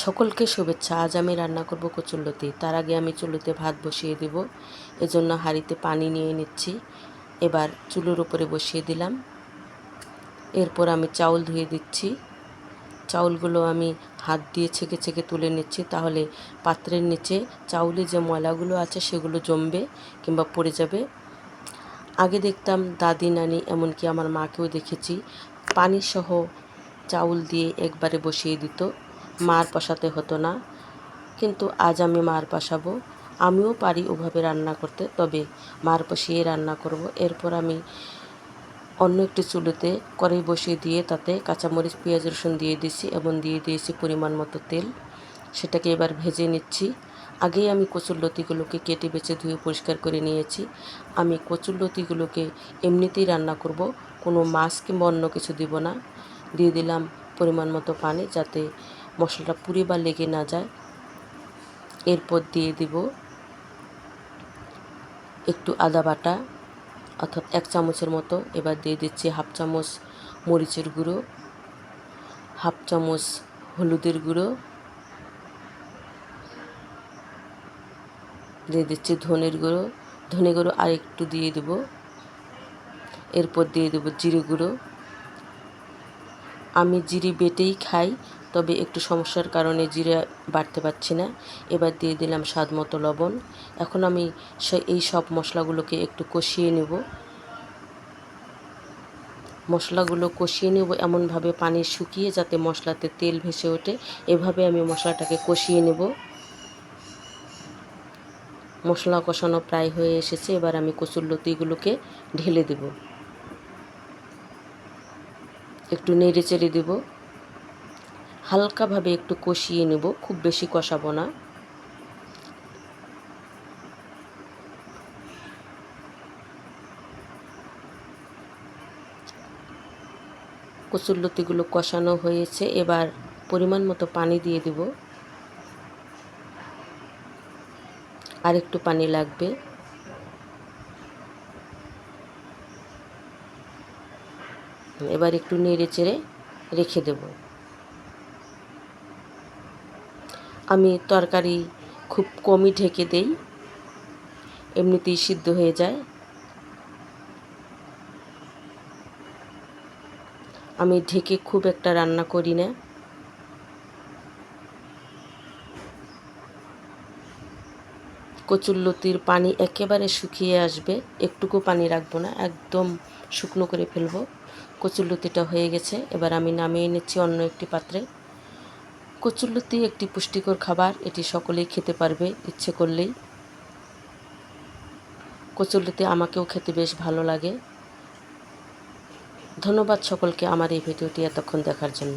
সকলকে শুভেচ্ছা। আজ আমি রান্না করব কচুরলতি। তার আগে আমি চুলোতে ভাত বসিয়ে দেব। এজন্য হাঁড়িতে পানি নিয়ে নিচ্ছি। এবার চুলোর উপরে বসিয়ে দিলাম। এরপর আমি চাউল ধুয়ে দিচ্ছি। চাউলগুলো আমি হাত দিয়ে ছেঁকে ছেঁকে তুলে নিচ্ছি, তাহলে পাত্রের নিচে চাউলে যে ময়লাগুলো আছে সেগুলো জমবে কিংবা পড়ে যাবে। আগে দেখতাম দাদি নানি, এমনকি আমার মাকেও দেখেছি, পানিসহ চাউল দিয়ে একবারে বসিয়ে দিত, মার পশাতে হতো না। কিন্তু আজ আমি মার পশাবো। আমিও পারি ওভাবে রান্না করতে, তবে মার পশিয়ে রান্না করব। এরপর আমি অন্য একটি চুলোতে কড়াই বসিয়ে দিয়ে তাতে কাঁচামরিচ, পেঁয়াজ, রসুন দিয়ে দিয়েছি এবং দিয়ে দিয়েছি পরিমাণ মতো তেল। সেটাকে এবার ভেজে নিচ্ছি। আগেই আমি কচুরলতিগুলোকে কেটে বেছে ধুয়ে পরিষ্কার করে নিয়েছি। আমি কচুরলতিগুলোকে এমনিতেই রান্না করব, কোনো মাছ কিংবা অন্য কিছু দিব না। দিয়ে দিলাম পরিমাণ মতো পানি, যাতে মশলাটা পুড়ে বা লেগে না যায়। এরপর দিয়ে দিব একটু আদা বাটা, অর্থাৎ 1 চামচের মতো। এবার দিয়ে দিচ্ছি 1/2 চামচ মরিচের গুঁড়ো, 1/2 চামচ হলুদের গুঁড়ো, দিয়ে দিচ্ছি ধনের গুঁড়ো আর একটু দিয়ে দেব। এরপর দিয়ে দেব জিরে গুঁড়ো। আমি জিরে বেটেই খাই, তবে একটু সমস্যার কারণে জিরে বাটতে পারছি না। এবার দিয়ে দিলাম স্বাদ মতো লবণ। এখন আমি এই সব মশলাগুলোকে একটু কষিয়ে নেব। মশলাগুলো কষিয়ে নেব এমনভাবে পানি শুকিয়ে যাতে মশলাতে তেল ভেসে ওঠে। এভাবে আমি মশলাটাকে কষিয়ে নেব। মশলা কষানো প্রায় হয়ে এসেছে। এবার আমি কচুরলতিগুলোকে ঢেলে দেব। একটু নেড়ে চেড়ে দেব। হালকাভাবে একটু কষিয়ে নেব, খুব বেশি কষাবো না। কচুরলতিগুলো কষানো হয়েছে। এবার পরিমাণ মতো পানি দিয়ে দেব। আর একটু পানি লাগবে। এবার একটু নেড়ে চেড়ে রেখে দেব। আমি তরকারি খুব কমই ঢেকে দেই, এমনিতেই সিদ্ধ হয়ে যায়। আমি ঢেকে খুব একটা রান্না করি না। কচুরলতির পানি একেবারে শুকিয়ে আসবে, একটুকু পানি রাখবো না, একদম শুকনো করে ফেলবো। কচুরলতিটা হয়ে গেছে। এবার আমি নামিয়ে নিচ্ছি অন্য একটি পাত্রে। কচুরলতি একটি পুষ্টিকর খাবার, এটি সকলেই খেতে পারবে ইচ্ছে করলেই। কচুরলতি আমাকেও খেতে বেশ ভালো লাগে। ধন্যবাদ সকলকে আমার এই ভিডিওটি এতক্ষণ দেখার জন্য।